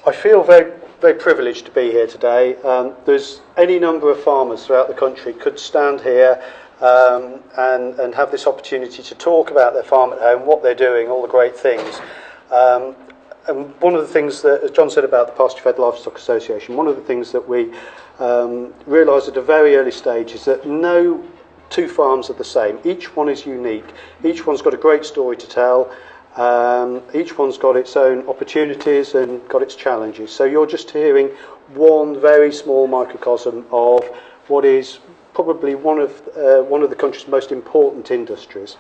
I feel very, very privileged to be here today. There's any number of farmers throughout the country could stand here and have this opportunity to talk about their farm at home, what they're doing, all the great things. And one of the things that, as John said about the Pasture-Fed Livestock Association, one of the things that we realised at a very early stage is that no two farms are the same. Each one is unique. Each one's got a great story to tell. Each one's got its own opportunities and got its challenges. So you're just hearing one very small microcosm of what is probably one of the country's most important industries.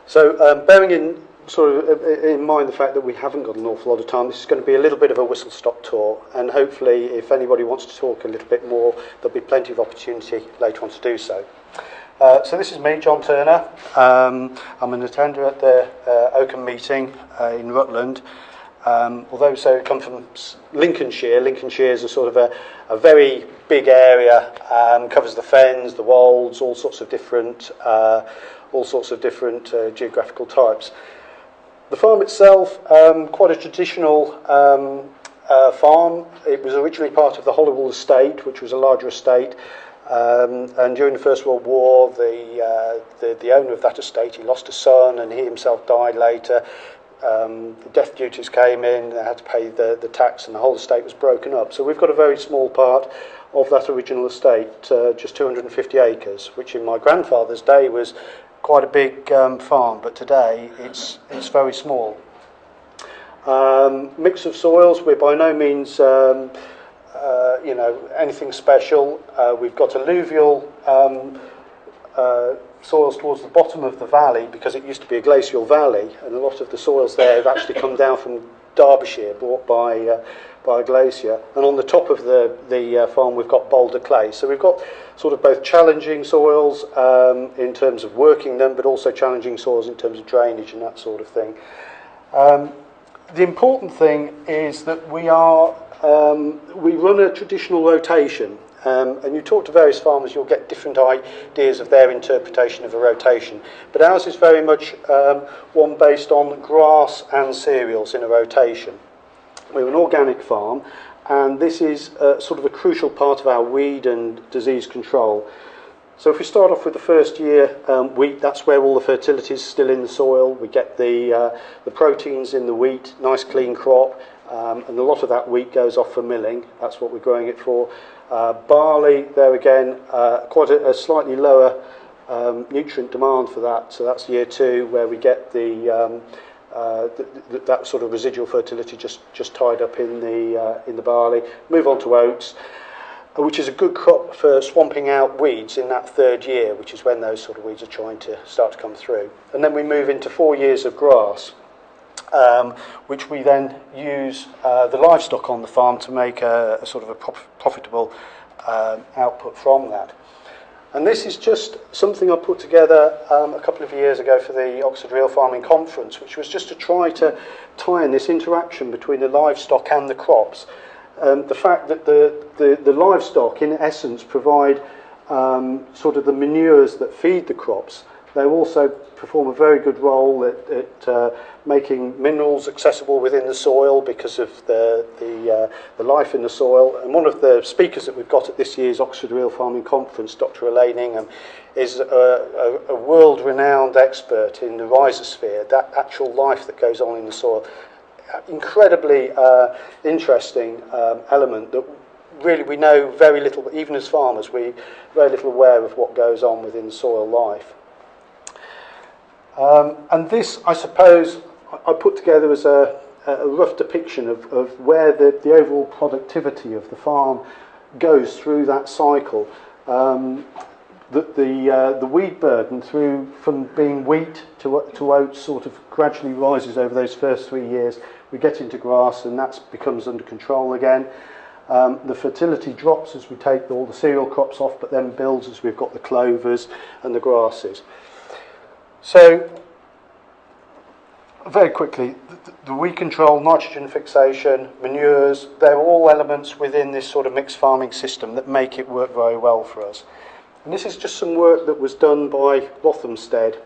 So bearing in mind the fact that we haven't got an awful lot of time, this is going to be a little bit of a whistle-stop tour, and hopefully if anybody wants to talk a little bit more, there'll be plenty of opportunity later on to do so. So this is me, John Turner. I'm an attender at the Oakham meeting in Rutland. Although I come from Lincolnshire. Lincolnshire is a sort of a very big area, covers the fens, the wolds, all sorts of different geographical types. The farm itself, quite a traditional farm. It was originally part of the Holywell estate, which was a larger estate. And during the First World War, the owner of that estate, he lost a son, and he himself died later. The death duties came in, they had to pay the tax, and the whole estate was broken up. So we've got a very small part of that original estate, just 250 acres, which in my grandfather's day was quite a big farm, but today it's very small. Mix of soils. We're by no means anything special. We've got alluvial soils towards the bottom of the valley because it used to be a glacial valley, and a lot of the soils there have actually come down from Derbyshire, brought by a glacier. And on the top of the farm we've got boulder clay. So we've got sort of both challenging soils in terms of working them, but also challenging soils in terms of drainage and that sort of thing. The important thing is that we run a traditional rotation, and you talk to various farmers, you'll get different ideas of their interpretation of a rotation. But ours is very much one based on grass and cereals in a rotation. We're an organic farm, and this is sort of a crucial part of our weed and disease control. So if we start off with the first year wheat, that's where all the fertility is still in the soil. We get the proteins in the wheat, nice clean crop. And a lot of that wheat goes off for milling. That's what we're growing it for. Barley, there again, quite a slightly lower nutrient demand for that. So that's year two, where we get that sort of residual fertility just tied up in the barley. Move on to oats, which is a good crop for swamping out weeds in that third year, which is when those sort of weeds are trying to start to come through. And then we move into 4 years of grass. Which we then use the livestock on the farm to make a sort of a profitable output from that. And this is just something I put together a couple of years ago for the Oxford Real Farming Conference, which was just to try to tie in this interaction between the livestock and the crops. The fact that the livestock, in essence, provide sort of the manures that feed the crops. They also perform a very good role at making minerals accessible within the soil because of the life in the soil. And one of the speakers that we've got at this year's Oxford Real Farming Conference, Dr. Elaine Ingham, is a world-renowned expert in the rhizosphere, that actual life that goes on in the soil. Incredibly interesting element that really we know very little, even as farmers, we're very little aware of what goes on within soil life. And this, I suppose, I put together as a rough depiction of where the overall productivity of the farm goes through that cycle. The weed burden from being wheat to oats sort of gradually rises over those first 3 years. We get into grass, and that becomes under control again. The fertility drops as we take all the cereal crops off, but then builds as we've got the clovers and the grasses. So, very quickly, the weed control, nitrogen fixation, manures, they're all elements within this sort of mixed farming system that make it work very well for us. And this is just some work that was done by Rothamsted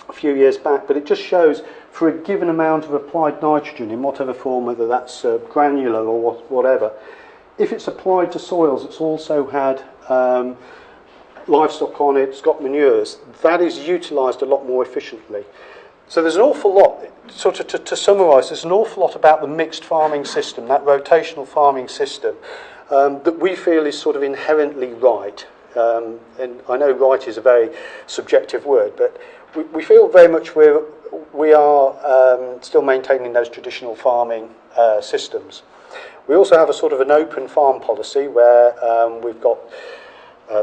a few years back, but it just shows for a given amount of applied nitrogen in whatever form, whether that's granular or whatever, if it's applied to soils, it's also had livestock on it, it's got manures, that is utilised a lot more efficiently. So there's an awful lot, sort of to summarise, there's an awful lot about the mixed farming system, that rotational farming system, that we feel is sort of inherently right. And I know right is a very subjective word, but we feel very much we are still maintaining those traditional farming systems. We also have a sort of an open farm policy where we've got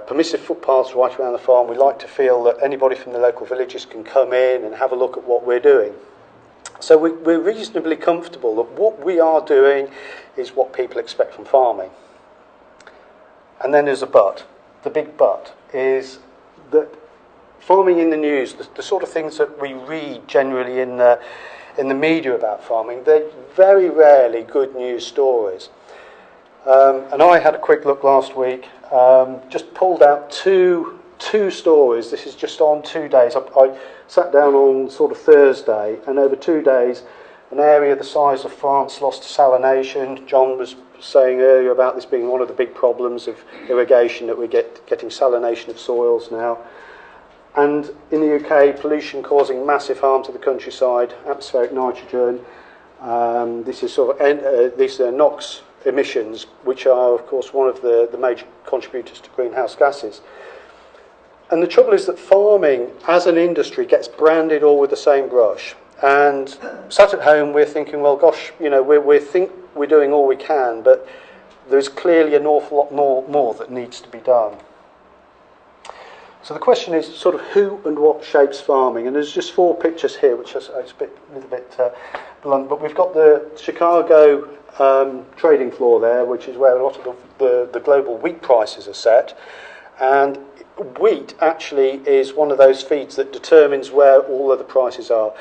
permissive footpaths right around the farm. We like to feel that anybody from the local villages can come in and have a look at what we're doing. So we're reasonably comfortable that what we are doing is what people expect from farming. And then there's a but. The big but is that farming in the news, the sort of things that we read generally in the media about farming, they're very rarely good news stories. And I had a quick look last week, just pulled out two stories. This is just on 2 days. I sat down on sort of Thursday, and over 2 days, an area the size of France lost to salination. John was saying earlier about this being one of the big problems of irrigation, that we're getting salination of soils now. And in the UK, pollution causing massive harm to the countryside, atmospheric nitrogen. This is sort of these are NOx emissions, which are, of course, one of the major contributors to greenhouse gases. And the trouble is that farming, as an industry, gets branded all with the same brush. And sat at home, we're thinking, well, gosh, you know, we think we're doing all we can, but there's clearly an awful lot more that needs to be done. So the question is sort of who and what shapes farming, and there's just 4 pictures here, which is a little bit blunt, but we've got the Chicago trading floor there, which is where a lot of the global wheat prices are set, and wheat actually is one of those feeds that determines where all of the prices are.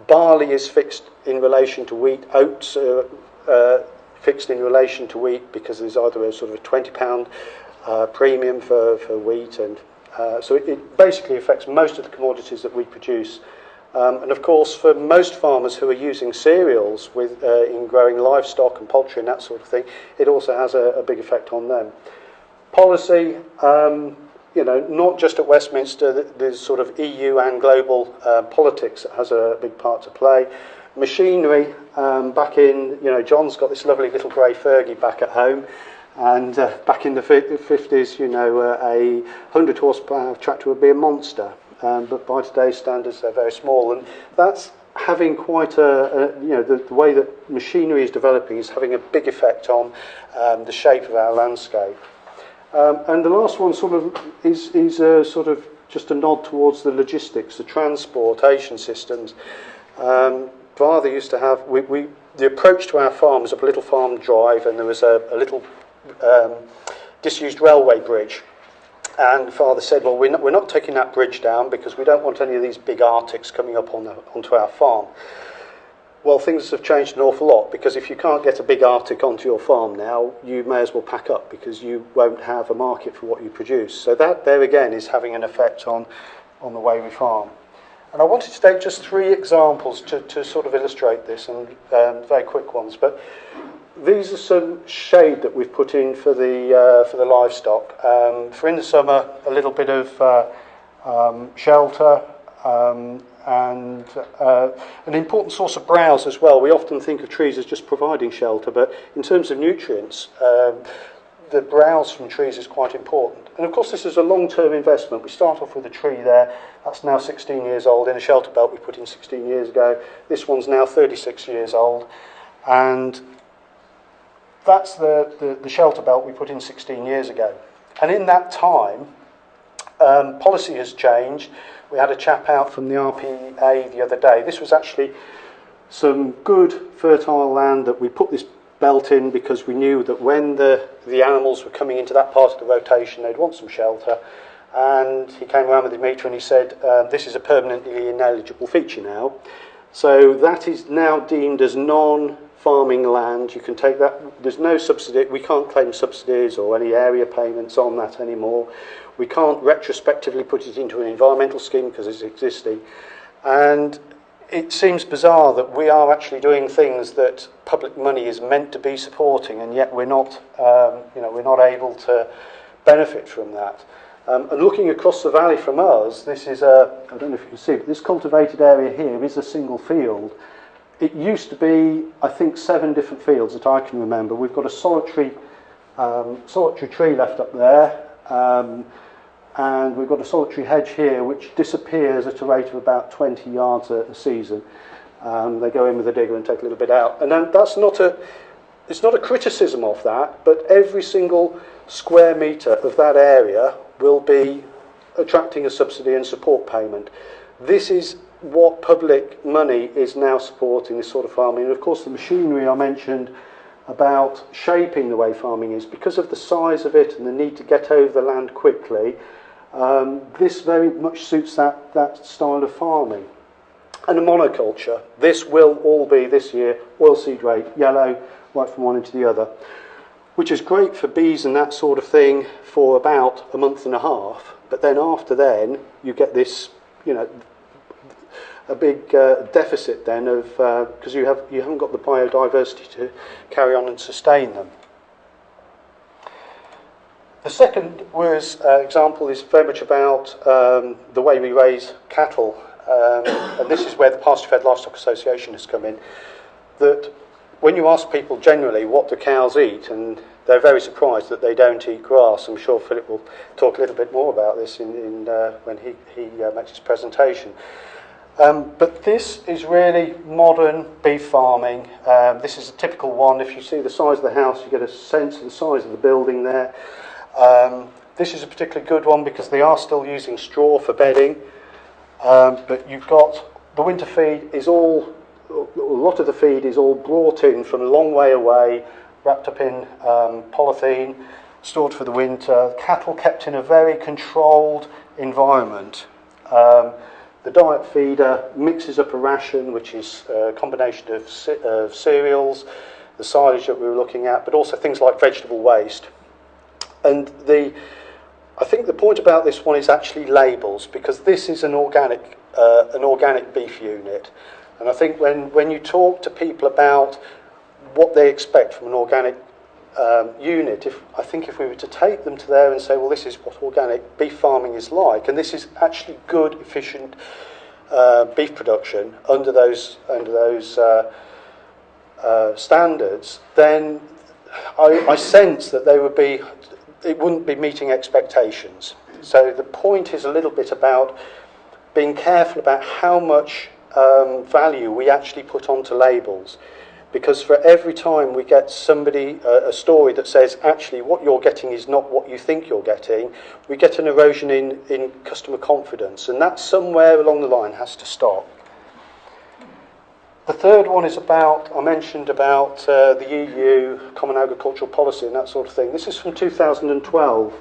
Barley is fixed in relation to wheat, oats are fixed in relation to wheat because there's either a sort of a £20 premium for wheat, and so it basically affects most of the commodities that we produce. And of course, for most farmers who are using cereals in growing livestock and poultry and that sort of thing, it also has a big effect on them. Policy, you know, not just at Westminster, there's sort of EU and global politics that has a big part to play. Machinery, back in, you know, John's got this lovely little grey Fergie back at home, and back in the 50s, you know, a 100 horsepower tractor would be a monster, but by today's standards they're very small, and that's having quite you know, the way that machinery is developing is having a big effect on the shape of our landscape. And the last one sort of is sort of just a nod towards the logistics, the transportation systems. Father used to have, the approach to our farm was a little farm drive, and there was a little disused railway bridge. And Father said, well, we're not taking that bridge down because we don't want any of these big Arctics coming up onto our farm. Well, things have changed an awful lot, because if you can't get a big Arctic onto your farm now, you may as well pack up, because you won't have a market for what you produce. So that, there again, is having an effect on the way we farm. And I wanted to take just 3 examples to sort of illustrate this, and very quick ones. But these are some shade that we've put in for the livestock. For in the summer, a little bit of shelter, and an important source of browse as well. We often think of trees as just providing shelter, but in terms of nutrients, the browse from trees is quite important. And of course, this is a long-term investment. We start off with a tree there, that's now 16 years old. In a shelter belt we put in 16 years ago. This one's now 36 years old. And that's the shelter belt we put in 16 years ago. And in that time, policy has changed. We had a chap out from the RPA the other day. This was actually some good fertile land that we put this belt in because we knew that when the animals were coming into that part of the rotation, they'd want some shelter. And he came around with the meter and he said, this is a permanently ineligible feature now. So that is now deemed as non-farming land. You can take that. There's no subsidy. We can't claim subsidies or any area payments on that anymore. We can't retrospectively put it into an environmental scheme because it's existing. And it seems bizarre that we are actually doing things that public money is meant to be supporting, and yet we're not able to benefit from that. And looking across the valley from us, this is I don't know if you can see, but this cultivated area here is a single field. It used to be, I think, 7 different fields that I can remember. We've got a solitary tree left up there, and we've got a solitary hedge here which disappears at a rate of about 20 yards a season. They go in with a digger and take a little bit out. And then it's not a criticism of that, but every single square metre of that area will be attracting a subsidy and support payment. This is what public money is now supporting, this sort of farming. And of course the machinery I mentioned about shaping the way farming is, because of the size of it and the need to get over the land quickly, this very much suits that style of farming. And a monoculture. This will all be, this year, oilseed rape, yellow, right from one into the other, which is great for bees and that sort of thing for about a month and a half. But then after then, you get this, a big deficit then of because you haven't got the biodiversity to carry on and sustain them. The second example is very much about the way we raise cattle, and this is where the Pasture-Fed Livestock Association has come in. That when you ask people generally what do cows eat, and they're very surprised that they don't eat grass. I'm sure Philip will talk a little bit more about this when he makes his presentation. But this is really modern beef farming. This is a typical one. If you see the size of the house, you get a sense of the size of the building there. This is a particularly good one because they are still using straw for bedding. But you've got the winter feed is a lot of the feed is all brought in from a long way away, wrapped up in polythene, stored for the winter. Cattle kept in a very controlled environment. The diet feeder mixes up a ration, which is a combination of cereals, the silage that we were looking at, but also things like vegetable waste. And I think the point about this one is actually labels, because this is an organic beef unit. And I think when you talk to people about what they expect from an organic unit, if we were to take them to there and say, well, this is what organic beef farming is like, and this is actually good, efficient beef production under those standards, then I sense that it wouldn't be meeting expectations. So the point is a little bit about being careful about how much value we actually put onto labels. Because for every time we get a story that says, actually, what you're getting is not what you think you're getting, we get an erosion in customer confidence. And that somewhere along the line has to stop. The third one is I mentioned about the EU, Common Agricultural Policy and that sort of thing. This is from 2012.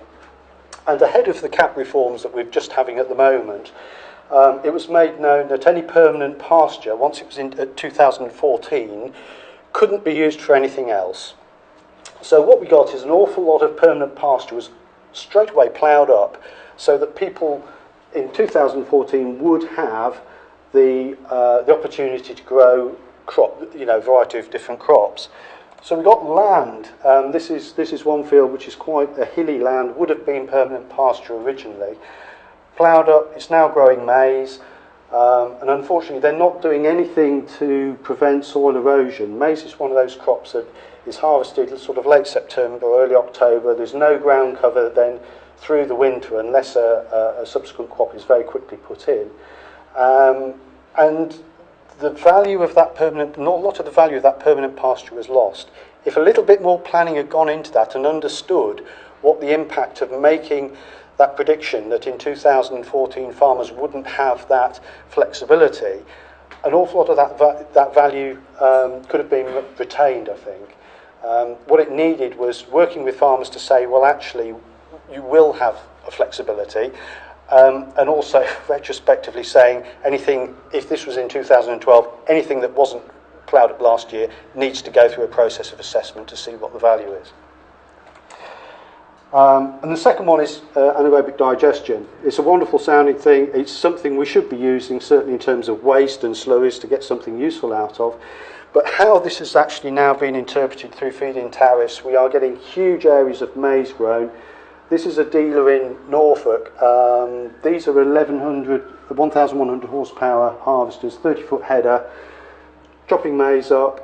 And ahead of the CAP reforms that we're just having at the moment, it was made known that any permanent pasture, once it was in 2014, couldn't be used for anything else. So what we got is an awful lot of permanent pasture was straight away ploughed up, so that people in 2014 would have the opportunity to grow variety of different crops. So we got land. This is one field which is quite a hilly land, would have been permanent pasture originally. Ploughed up, it's now growing maize, and unfortunately they're not doing anything to prevent soil erosion. Maize is one of those crops that is harvested sort of late September, early October. There's no ground cover then through the winter unless a subsequent crop is very quickly put in. And the value of that a lot of the value of that permanent pasture was lost. If a little bit more planning had gone into that and understood what the impact of making that prediction that in 2014 farmers wouldn't have that flexibility, an awful lot of that value could have been retained, I think. What it needed was working with farmers to say, well, actually, you will have a flexibility, and also retrospectively saying anything, if this was in 2012, anything that wasn't ploughed up last year needs to go through a process of assessment to see what the value is. And the second one is anaerobic digestion. It's a wonderful sounding thing. It's something we should be using, certainly in terms of waste and slurries, to get something useful out of. But how this has actually now been interpreted through feed-in tariffs, we are getting huge areas of maize grown. This is a dealer in Norfolk. These are 1,100 horsepower harvesters, 30-foot header, chopping maize up.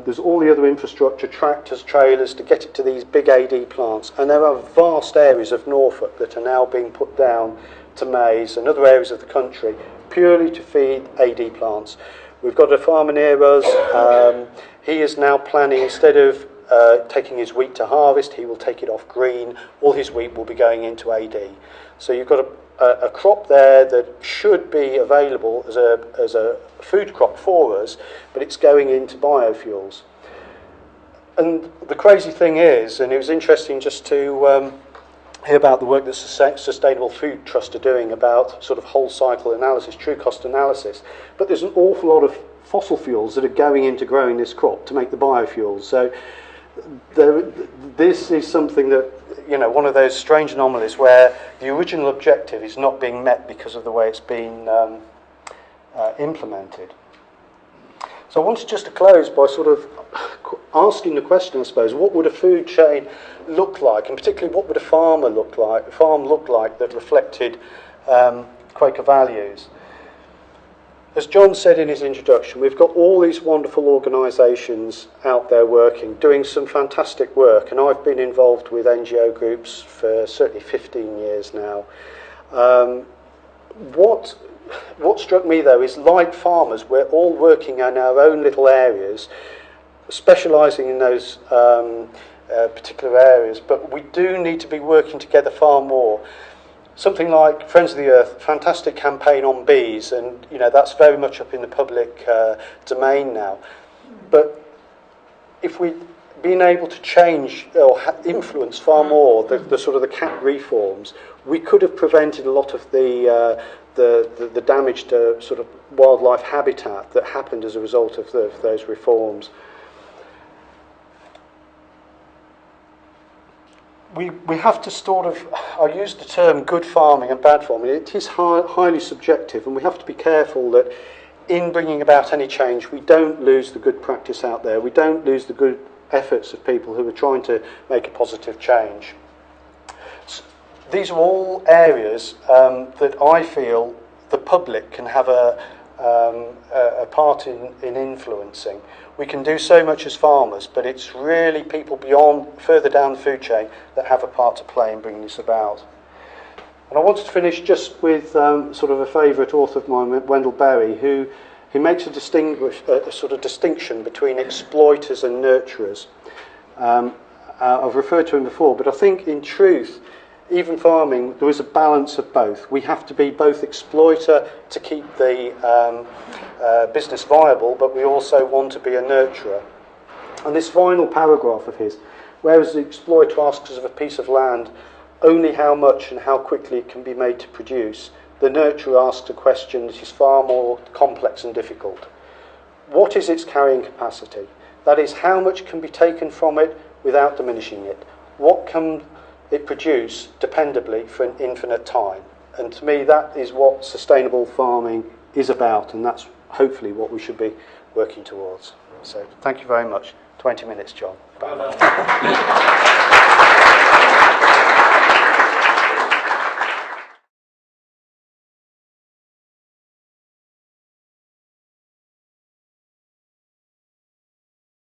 There's all the other infrastructure, tractors, trailers, to get it to these big AD plants. And there are vast areas of Norfolk that are now being put down to maize and other areas of the country purely to feed AD plants. We've got a farmer near us. He is now planning, instead of taking his wheat to harvest, he will take it off green. All his wheat will be going into AD. So you've got a crop there that should be available as a food crop for us, but it's going into biofuels. And the crazy thing is, and it was interesting just to hear about the work that Sustainable Food Trust are doing about sort of whole cycle analysis, true cost analysis, but there's an awful lot of fossil fuels that are going into growing this crop to make the biofuels. So this is something that, one of those strange anomalies where the original objective is not being met because of the way it's been implemented. So I wanted just to close by sort of asking the question, I suppose, what would a food chain look like, and particularly what would a farm look like that reflected Quaker values? As John said in his introduction, we've got all these wonderful organisations out there working, doing some fantastic work, and I've been involved with NGO groups for certainly 15 years now. What struck me, though, is like farmers, we're all working in our own little areas, specialising in those particular areas, but we do need to be working together far more. Something like Friends of the Earth, fantastic campaign on bees, and that's very much up in the public domain now. But if we'd been able to change or influence far more the sort of the CAP reforms, we could have prevented a lot of the damage to sort of wildlife habitat that happened as a result of those reforms. We have to sort of, I use the term good farming and bad farming, it is highly subjective, and we have to be careful that in bringing about any change we don't lose the good practice out there, we don't lose the good efforts of people who are trying to make a positive change. So these are all areas that I feel the public can have a part in influencing. We can do so much as farmers, but it's really people further down the food chain that have a part to play in bringing this about. And I wanted to finish just with sort of a favourite author of mine, Wendell Berry, who makes a sort of distinction between exploiters and nurturers. I've referred to him before, but I think in truth, even farming, there is a balance of both. We have to be both exploiter to keep the business viable, but we also want to be a nurturer. And this final paragraph of his, whereas the exploiter asks us of a piece of land only how much and how quickly it can be made to produce, the nurturer asks a question that is far more complex and difficult. What is its carrying capacity? That is, how much can be taken from it without diminishing it? What can it produce dependably for an infinite time? And to me, that is what sustainable farming is about, and that's hopefully what we should be working towards. So thank you very much. 20 minutes, John.